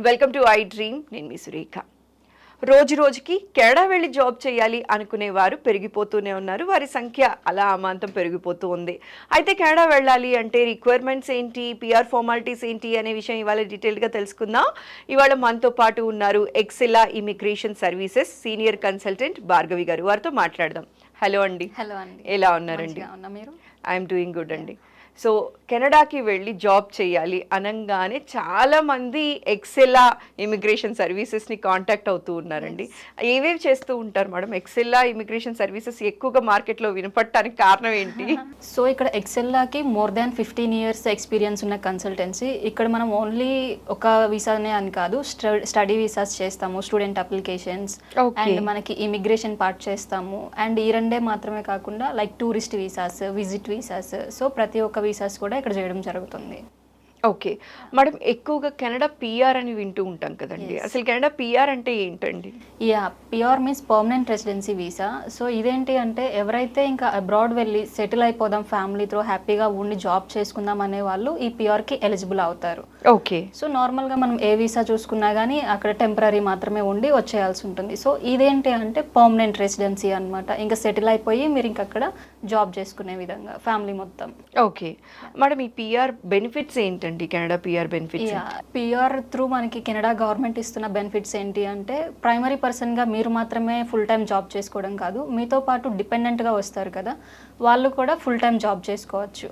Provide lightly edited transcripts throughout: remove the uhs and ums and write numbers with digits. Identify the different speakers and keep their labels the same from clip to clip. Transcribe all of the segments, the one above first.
Speaker 1: Welcome to I dream. నేను మీ సురేఖ. రోజు రోజుకి కెనడా వెళ్ళి జాబ్ చేయాలి అనుకునేవారు పెరిగిపోతూనే ఉన్నారు. వారి సంఖ్య అలా అమాంతం పెరిగిపోతూ ఉంది. అయితే కెనడా వెళ్ళాలి అంటే రిక్వైర్మెంట్స్ ఏంటి, పిఆర్ ఫార్మాలిటీస్ ఏంటి అనే విషయం ఇవాళ డీటెయిల్గా తెలుసుకుందాం. ఇవాళ మనతో పాటు ఉన్నారు Excela immigration services senior consultant Bhargavi గారు. వారితో మాట్లాడదాం. హలో అండి.
Speaker 2: హలో అండి.
Speaker 1: ఎలా ఉన్నారండి? ఐఎమ్ డూయింగ్ గుడ్ అండి. సో కెనడాకి వెళ్ళి జాబ్ చేయాలి అనగానే చాలామంది ఎక్సెలా ఇమిగ్రేషన్ సర్వీసెస్ని కాంటాక్ట్ అవుతూ ఉన్నారండి. ఏవేవి చేస్తూ ఉంటారు మేడం? ఎక్సెలా ఇమిగ్రేషన్ సర్వీసెస్ ఎక్కువగా మార్కెట్లో వినపడటానికి కారణం ఏంటి?
Speaker 2: సో ఇక్కడ ఎక్సెల్లాకి మోర్ దాన్ 15 years ఎక్స్పీరియన్స్ ఉన్న కన్సల్టెన్సీ. ఇక్కడ మనం ఓన్లీ ఒక వీసానే అని కాదు, స్టడీ వీసాస్ చేస్తాము, స్టూడెంట్ అప్లికేషన్స్, అండ్ మనకి ఇమిగ్రేషన్ పార్ట్ చేస్తాము. అండ్ ఈ రెండే మాత్రమే కాకుండా like tourist visas, visit visas, so ప్రతి ఒక్క వీసాస్ కూడా ఇక్కడ చేయడం జరుగుతుంది.
Speaker 1: ఓకే మేడం, ఎక్కువగా కెనడా పిఆర్ అని వింటూ ఉంటాం కదండి. అసలు కెనడా పిఆర్ అంటే ఏంటండి?
Speaker 2: PR means permanent residency visa. So ఇదేంటి అంటే ఎవరైతే ఇంకా అబ్రాడ్ వెళ్ళి సెటిల్ అయిపోదాం, ఫ్యామిలీతో హ్యాపీగా ఉండి జాబ్ చేసుకుందాం అనే వాళ్ళు ఈ పిఆర్కి ఎలిజిబుల్ అవుతారు.
Speaker 1: ఓకే.
Speaker 2: సో నార్మల్గా మనం ఏ వీసా చూసుకున్నా కానీ అక్కడ టెంపరీ మాత్రమే ఉండి వచ్చేయాల్సి ఉంటుంది. సో ఇదేంటి అంటే పర్మనెంట్ రెసిడెన్సీ అనమాట. ఇంకా సెటిల్ అయిపోయి మీరు ఇంకా అక్కడ జాబ్ చేసుకునే విధంగా ఫ్యామిలీ మొత్తం.
Speaker 1: ఓకే మేడం, ఈ పిఆర్ బెనిఫిట్స్ ఏంటండి? Canada PR benefits?
Speaker 2: PR through మనకి కెనడా గవర్నమెంట్ ఇస్తున్న బెనిఫిట్స్ ఏంటి అంటే ప్రైమరీ పర్సన్గా మీరు మాత్రమే ఫుల్ టైం జాబ్ చేసుకోవడం కాదు, మీతో పాటు డిపెండెంట్గా వస్తారు కదా, వాళ్ళు కూడా ఫుల్ టైం జాబ్ చేసుకోవచ్చు.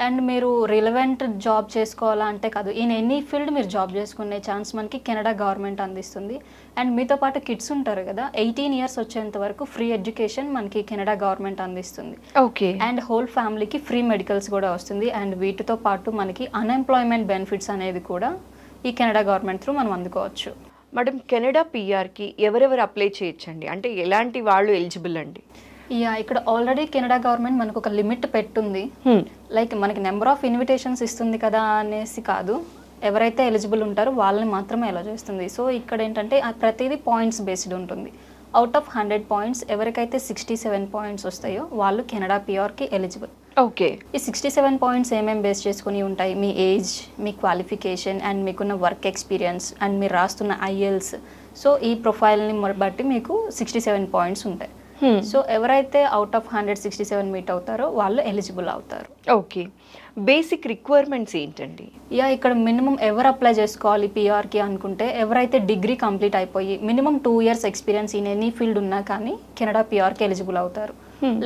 Speaker 2: అండ్ మీరు రిలవెంట్ జాబ్ చేసుకోవాలా అంటే కాదు, ఇన్ ఎనీ ఫీల్డ్ మీరు జాబ్ చేసుకునే ఛాన్స్ మనకి కెనడా గవర్నమెంట్ అందిస్తుంది. అండ్ మీతో పాటు కిడ్స్ ఉంటారు కదా, 18 years వచ్చేంత వరకు ఫ్రీ ఎడ్యుకేషన్ మనకి కెనడా గవర్నమెంట్ అందిస్తుంది.
Speaker 1: ఓకే.
Speaker 2: అండ్ హోల్ ఫ్యామిలీకి ఫ్రీ మెడికల్స్ కూడా వస్తుంది. అండ్ వీటితో పాటు మనకి అన్ఎంప్లాయ్మెంట్ బెనిఫిట్స్ అనేది కూడా ఈ కెనడా గవర్నమెంట్ త్రూ మనం అందుకోవచ్చు.
Speaker 1: మేడం, కెనడా పిఆర్కి ఎవరెవరు అప్లై చేయొచ్చండి? అంటే ఎలాంటి వాళ్ళు ఎలిజిబుల్ అండి?
Speaker 2: ఇక్కడ ఆల్రెడీ కెనడా గవర్నమెంట్ మనకు ఒక లిమిట్ పెట్టుంది. లైక్ మనకి నెంబర్ ఆఫ్ ఇన్విటేషన్స్ ఇస్తుంది కదా అనేసి కాదు, ఎవరైతే ఎలిజిబుల్ ఉంటారో వాళ్ళని మాత్రమే అలా చేస్తుంది. సో ఇక్కడ ఏంటంటే ప్రతిదీ పాయింట్స్ బేస్డ్ ఉంటుంది. అవుట్ ఆఫ్ 100 points ఎవరికైతే 67 points వస్తాయో వాళ్ళు కెనడా పిఆర్కి ఎలిజిబుల్.
Speaker 1: ఓకే.
Speaker 2: ఈ 67 points ఏమేమి బేస్ చేసుకుని ఉంటాయి? మీ ఏజ్, మీ క్వాలిఫికేషన్, అండ్ మీకున్న వర్క్ ఎక్స్పీరియన్స్, అండ్ మీరు రాస్తున్న ఐఎల్స్. సో ఈ ప్రొఫైల్ని బట్టి మీకు 67 points ఉంటాయి. సో ఎవరైతే అవుట్ ఆఫ్ 167 మీట్ అవుతారో వాళ్ళు ఎలిజిబుల్ అవుతారు.
Speaker 1: ఓకే. బేసిక్ రిక్వైర్మెంట్స్ ఏంటండి?
Speaker 2: ఇక్కడ మినిమం ఎవరు అప్లై చేసుకోవాలి పిఆర్కి అనుకుంటే ఎవరైతే డిగ్రీ కంప్లీట్ అయిపోయి minimum 2 years experience in any field ఉన్నా కానీ కెనడా పిఆర్కి ఎలిజిబుల్ అవుతారు.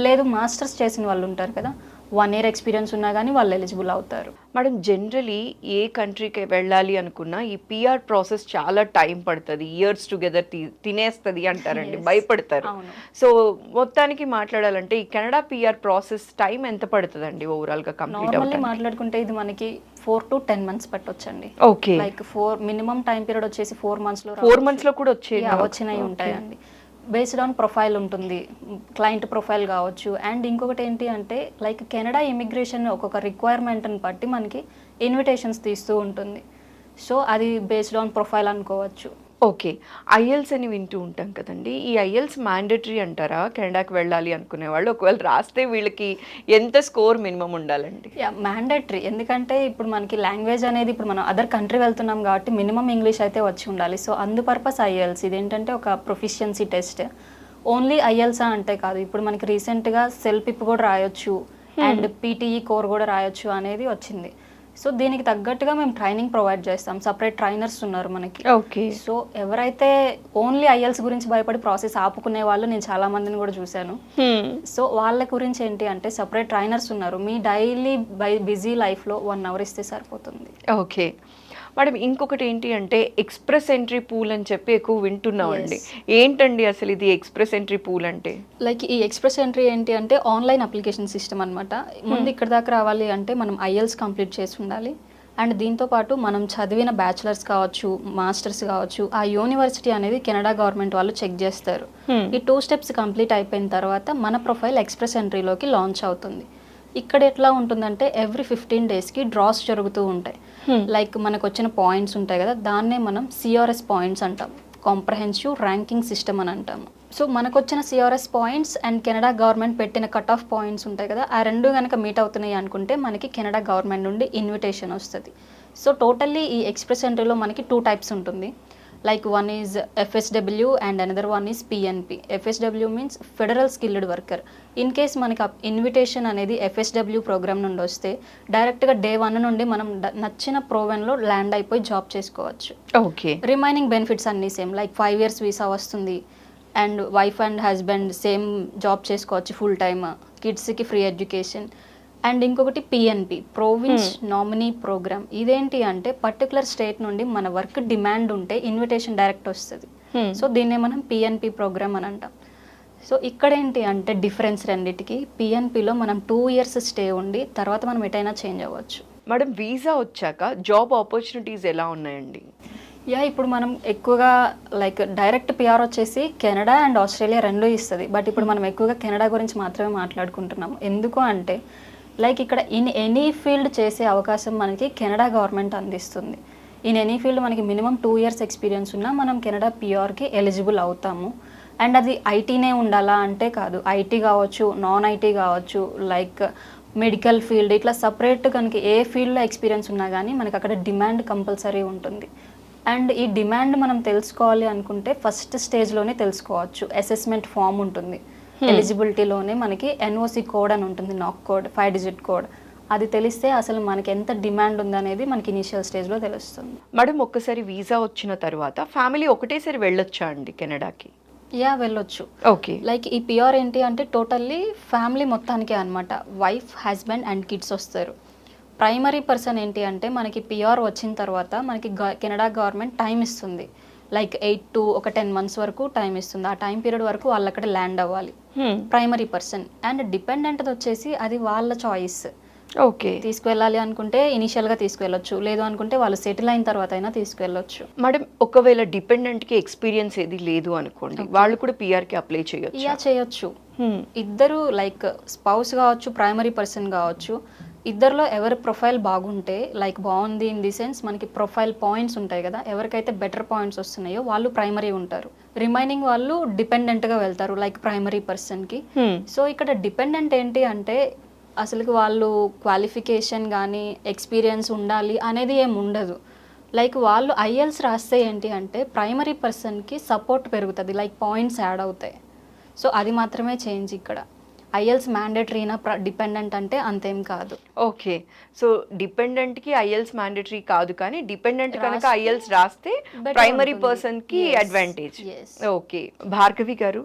Speaker 2: లేదు మాస్టర్స్ చేసిన వాళ్ళు ఉంటారు కదా, 1 year ఎక్స్పీరియన్స్ ఉన్నా కానీ వాళ్ళు ఎలిజిబుల్ అవుతారు.
Speaker 1: మేడం, జనరలీ ఏ కంట్రీకి వెళ్ళాలి అనుకున్నా ఈ పిఆర్ ప్రాసెస్ చాలా టైం పడుతుంది, ఇయర్స్ టుగెదర్ తినేస్తుంది అంటారండి, భయపడతారు. సో మొత్తానికి మాట్లాడాలంటే ఈ కెనడా పిఆర్ ప్రాసెస్ టైం ఎంత పడుతుందండి ఓవరాల్గా కంప్లీట్ అవ్వడానికి?
Speaker 2: మాట్లాడుకుంటే ఇది మనకి 4 to 10 months పట్టొచ్చండి.
Speaker 1: Okay.
Speaker 2: Like minimum time period వచ్చేసి 4 months లో
Speaker 1: 4 months లో కూడా
Speaker 2: వచ్చినాయి ఉంటాయండి. బేస్డ్ ఆన్ ప్రొఫైల్ ఉంటుంది, క్లయింట్ ప్రొఫైల్ కావచ్చు. అండ్ ఇంకొకటి ఏంటి అంటే లైక్ కెనడా ఇమిగ్రేషన్ ఒక్కొక్క రిక్వైర్మెంట్ని బట్టి మనకి ఇన్విటేషన్స్ తీస్తూ ఉంటుంది. సో అది బేస్డ్ ఆన్ ప్రొఫైల్ అనుకోవచ్చు.
Speaker 1: ఓకే. ఐఎల్స్ అని వింటూ ఉంటాం కదండి, ఈ ఐఎల్స్ మ్యాండేటరీ అంటారా కెనడాకి వెళ్ళాలి అనుకునే వాళ్ళు? ఒకవేళ రాస్తే వీళ్ళకి ఎంత స్కోర్ మినిమం ఉండాలండి?
Speaker 2: మ్యాండేటరీ, ఎందుకంటే ఇప్పుడు మనకి లాంగ్వేజ్ అనేది ఇప్పుడు మనం అదర్ కంట్రీ వెళ్తున్నాం కాబట్టి మినిమం ఇంగ్లీష్ అయితే వచ్చి ఉండాలి. సో అందు పర్పస్ ఐఎల్స్. ఇదేంటంటే ఒక ప్రొఫిషియన్సీ టెస్ట్. ఓన్లీ ఐఎల్సా అంటే కాదు, ఇప్పుడు మనకి రీసెంట్గా సెల్పిప్ కూడా రాయొచ్చు అండ్ పీటీఈ కోర్ కూడా రాయొచ్చు అనేది వచ్చింది. సో దీనికి తగ్గట్టుగా మేము ట్రైనింగ్ ప్రొవైడ్ చేస్తాం, సపరేట్ ట్రైనర్స్ ఉన్నారు మనకి.
Speaker 1: ఓకే.
Speaker 2: సో ఎవరైతే ఓన్లీ ఐఎల్స్ గురించి భయపడి ప్రాసెస్ ఆపుకునే వాళ్ళు నేను చాలా మందిని కూడా చూశాను. సో వాళ్ళ గురించి ఏంటి అంటే సపరేట్ ట్రైనర్స్ ఉన్నారు. మీ డైలీ బిజీ లైఫ్లో 1 hour ఇస్తే సరిపోతుంది.
Speaker 1: ఓకే మేడం, ఇంకొకటి ఏంటి అంటే ఎక్స్ప్రెస్ ఎంట్రీ పూల్ అని చెప్పి ఎక్కువ వింటున్నామండి. ఏంటండి అసలు ఇది ఎక్స్ప్రెస్ ఎంట్రీ పూల్ అంటే?
Speaker 2: లైక్ ఈ ఎక్స్ప్రెస్ ఎంట్రీ ఏంటి అంటే ఆన్లైన్ అప్లికేషన్ సిస్టమ్ అనమాట. ముందు ఇక్కడ దాకా రావాలి అంటే మనం ఐఎల్స్ కంప్లీట్ చేసి ఉండాలి. అండ్ దీంతో పాటు మనం చదివిన బ్యాచిలర్స్ కావచ్చు, మాస్టర్స్ కావచ్చు, ఆ యూనివర్సిటీ అనేది కెనడా గవర్నమెంట్ వాళ్ళు చెక్ చేస్తారు. ఈ 2 steps కంప్లీట్ అయిపోయిన తర్వాత మన ప్రొఫైల్ ఎక్స్ప్రెస్ ఎంట్రీలోకి లాంచ్ అవుతుంది. ఇక్కడ ఎట్లా ఉంటుందంటే ఎవ్రీ 15 daysకి డ్రాస్ జరుగుతూ ఉంటాయి. లైక్ మనకు వచ్చిన పాయింట్స్ ఉంటాయి కదా, దాన్నే మనం సిఆర్ఎస్ పాయింట్స్ అంటాం, కాంప్రహెన్సివ్ ర్యాంకింగ్ సిస్టమ్ అని అంటాము. సో మనకు వచ్చిన CRS points and Canada government పెట్టిన కట్ ఆఫ్ పాయింట్స్ ఉంటాయి కదా, ఆ రెండు కనుక మీట్ అవుతున్నాయి అనుకుంటే మనకి కెనడా గవర్నమెంట్ నుండి ఇన్విటేషన్ వస్తుంది. సో టోటల్లీ ఈ ఎక్స్ప్రెస్ ఎంట్రీలో మనకి 2 టైప్స్ ఉంటుంది. Like one is FSW and another one is PNP. FSW means federal skilled worker. In case మనకి ఇన్విటేషన్ అనేది FSW ప్రోగ్రామ్ నుండి వస్తే డైరెక్ట్గా డే 1 నుండి మనం నచ్చిన ప్రోవెన్లో ల్యాండ్ అయిపోయి జాబ్ చేసుకోవచ్చు.
Speaker 1: ఓకే.
Speaker 2: రిమైనింగ్ బెనిఫిట్స్ అన్నీ సేమ్, లైక్ 5 years వీసా వస్తుంది and wife and husband same job చేసుకోవచ్చు ఫుల్ టైమ్, కిడ్స్కి ఫ్రీ ఎడ్యుకేషన్. అండ్ ఇంకొకటి PNP, ప్రోవిన్స్ నామినీ ప్రోగ్రామ్. ఇదేంటి అంటే పర్టికులర్ స్టేట్ నుండి మన వర్క్ డిమాండ్ ఉంటే ఇన్విటేషన్ డైరెక్ట్ వస్తుంది. సో దీన్నే మనం PNP ప్రోగ్రామ్ అని అంటాం. సో ఇక్కడ ఏంటి అంటే డిఫరెన్స్ రెండింటికి, PNPలో మనం 2 years స్టే ఉండి తర్వాత మనం ఎటైనా చేంజ్ అవ్వచ్చు.
Speaker 1: మేడం వీసా వచ్చాక జాబ్ ఆపర్చునిటీస్ ఎలా ఉన్నాయండి?
Speaker 2: ఇప్పుడు మనం ఎక్కువగా లైక్ డైరెక్ట్ PR వచ్చేసి కెనడా అండ్ ఆస్ట్రేలియా రెండు ఇస్తుంది. బట్ ఇప్పుడు మనం ఎక్కువగా కెనడా గురించి మాత్రమే మాట్లాడుకుంటున్నాం. ఎందుకు అంటే లైక్ ఇక్కడ ఇన్ ఎనీ ఫీల్డ్ చేసే అవకాశం మనకి కెనడా గవర్నమెంట్ అందిస్తుంది. ఇన్ ఎనీ ఫీల్డ్ మనకి మినిమం 2 years ఎక్స్పీరియన్స్ ఉన్నా మనం కెనడా PRకి ఎలిజిబుల్ అవుతాము. అండ్ అది ఐటీనే ఉండాలా అంటే కాదు, ఐటీ కావచ్చు, నాన్ ఐటీ కావచ్చు, లైక్ మెడికల్ ఫీల్డ్, ఇట్లా సపరేట్ కనుక ఏ ఫీల్డ్లో ఎక్స్పీరియన్స్ ఉన్నా కానీ మనకి అక్కడ డిమాండ్ కంపల్సరీ ఉంటుంది. అండ్ ఈ డిమాండ్ మనం తెలుసుకోవాలి అనుకుంటే ఫస్ట్ స్టేజ్లోనే తెలుసుకోవచ్చు. అసెస్మెంట్ ఫామ్ ఉంటుంది, ఎలిజిబిలిటీలోనే మనకి NOC కోడ్ అని ఉంటుంది, నాక్ కోడ్, 5 digit కోడ్. అది తెలిస్తే అసలు మనకి ఎంత డిమాండ్ ఉందనేది మనకి ఇనిషియల్ స్టేజ్లో తెలుస్తుంది.
Speaker 1: మేడం ఒక్కసారి వీసా వచ్చిన తర్వాత ఫ్యామిలీ ఒకటేసారి వెళ్ళొచ్చా అండి కెనడాకి?
Speaker 2: వెళ్ళొచ్చు.
Speaker 1: ఓకే.
Speaker 2: లైక్ ఈ PR ఏంటి అంటే టోటల్లీ ఫ్యామిలీ మొత్తానికే అనమాట. వైఫ్, హస్బెండ్ అండ్ కిడ్స్ వస్తారు. ప్రైమరీ పర్సన్ ఏంటి అంటే మనకి PR వచ్చిన తర్వాత మనకి కెనడా గవర్నమెంట్ టైం ఇస్తుంది. లైక్ 8 to 10 months వరకు టైం ఇస్తుంది. ఆ టైం పీరియడ్ వరకు వాళ్ళు అక్కడ ల్యాండ్ అవ్వాలి, ప్రైమరీ పర్సన్. అండ్ డిపెండెంట్ వచ్చేసి అది వాళ్ళ చాయిస్.
Speaker 1: ఓకే.
Speaker 2: తీసుకువెళ్ళాలి అనుకుంటే ఇనిషియల్గా తీసుకువెళ్ళొచ్చు, లేదు అనుకుంటే వాళ్ళు సెటిల్ అయిన తర్వాత అయినా తీసుకువెళ్ళొచ్చు.
Speaker 1: మేడం ఒకవేళ డిపెండెంట్కి ఎక్స్పీరియన్స్ ఏది లేదు అనుకోండి, వాళ్ళు కూడా PRకి అప్లై చేయొచ్చు?
Speaker 2: చేయొచ్చు. ఇద్దరు లైక్ స్పౌస్ కావచ్చు, ప్రైమరీ పర్సన్ కావచ్చు, ఇద్దరిలో ఎవరి ప్రొఫైల్ బాగుంటే, లైక్ బాగుంది ఇన్ ది సెన్స్ మనకి ప్రొఫైల్ పాయింట్స్ ఉంటాయి కదా, ఎవరికైతే బెటర్ పాయింట్స్ వస్తున్నాయో వాళ్ళు ప్రైమరీ ఉంటారు, రిమైనింగ్ వాళ్ళు డిపెండెంట్గా వెళ్తారు లైక్ ప్రైమరీ పర్సన్కి. సో ఇక్కడ డిపెండెంట్ ఏంటి అంటే అసలుకి వాళ్ళు క్వాలిఫికేషన్ కానీ ఎక్స్పీరియన్స్ ఉండాలి అనేది ఏమి ఉండదు. లైక్ వాళ్ళు IELTS రాస్తే ఏంటి అంటే ప్రైమరీ పర్సన్కి సపోర్ట్ పెరుగుతుంది, లైక్ పాయింట్స్ యాడ్ అవుతాయి. సో అది మాత్రమే చేంజ్ ఇక్కడ. IELTS మ్యాండేటరీనా డిపెండెంట్ అంటే అంతేం కాదు.
Speaker 1: ఓకే. సో డిపెండెంట్కి IELTS మ్యాండేటరీ కాదు, కానీ డిపెండెంట్ కనుక IELTS రాస్తే ప్రైమరీ పర్సన్కి అడ్వాంటేజ్. ఓకే. భార్గవి గారు,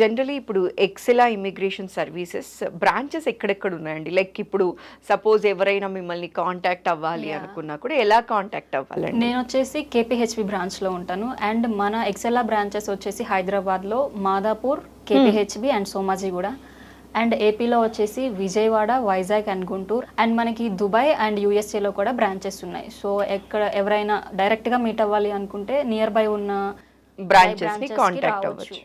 Speaker 1: జనరలీ ఇప్పుడు ఎక్సెలా ఇమిగ్రేషన్ సర్వీసెస్ బ్రాంచెస్ ఎక్కడెక్కడ ఉన్నాయండి? లైక్ ఇప్పుడు సపోజ్ ఎవరైనా మిమ్మల్ని కాంటాక్ట్ అవ్వాలి అనుకున్నా కూడా ఎలా కాంటాక్ట్ అవ్వాలండి?
Speaker 2: నేను వచ్చేసి KPHB బ్రాంచ్లో ఉంటాను. అండ్ మన ఎక్సెలా బ్రాంచెస్ వచ్చేసి హైదరాబాద్లో Madhapur, KPHB and Somajiguda. And ఏపీలో వచ్చేసి విజయవాడ, వైజాగ్ అండ్ గుంటూరు. అండ్ మనకి దుబాయ్ అండ్ USA కూడా బ్రాంచెస్ ఉన్నాయి. సో ఎక్కడ ఎవరైనా డైరెక్ట్గా మీట్ అవ్వాలి అనుకుంటే నియర్ బై ఉన్న
Speaker 1: బ్రాంచెస్ని కాంటాక్ట్ అవ్వచ్చు.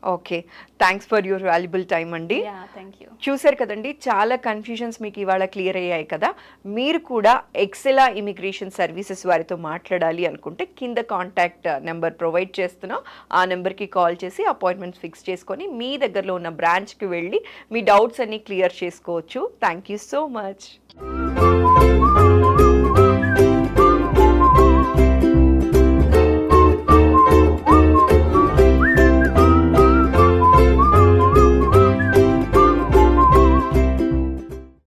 Speaker 1: Okay. Thanks for your valuable time అండి. చూసారు కదండి, చాలా కన్ఫ్యూజన్స్ మీకు ఇవాళ క్లియర్ అయ్యాయి కదా. మీరు కూడా ఎక్సెలా ఇమిగ్రేషన్ సర్వీసెస్ వారితో మాట్లాడాలి అనుకుంటే కింద కాంటాక్ట్ నెంబర్ ప్రొవైడ్ చేస్తున్నాం. ఆ నెంబర్కి కాల్ చేసి అపాయింట్మెంట్ ఫిక్స్ చేసుకొని మీ దగ్గరలో ఉన్న బ్రాంచ్కి వెళ్ళి మీ డౌట్స్ అన్ని క్లియర్ చేసుకోవచ్చు. Thank you so much.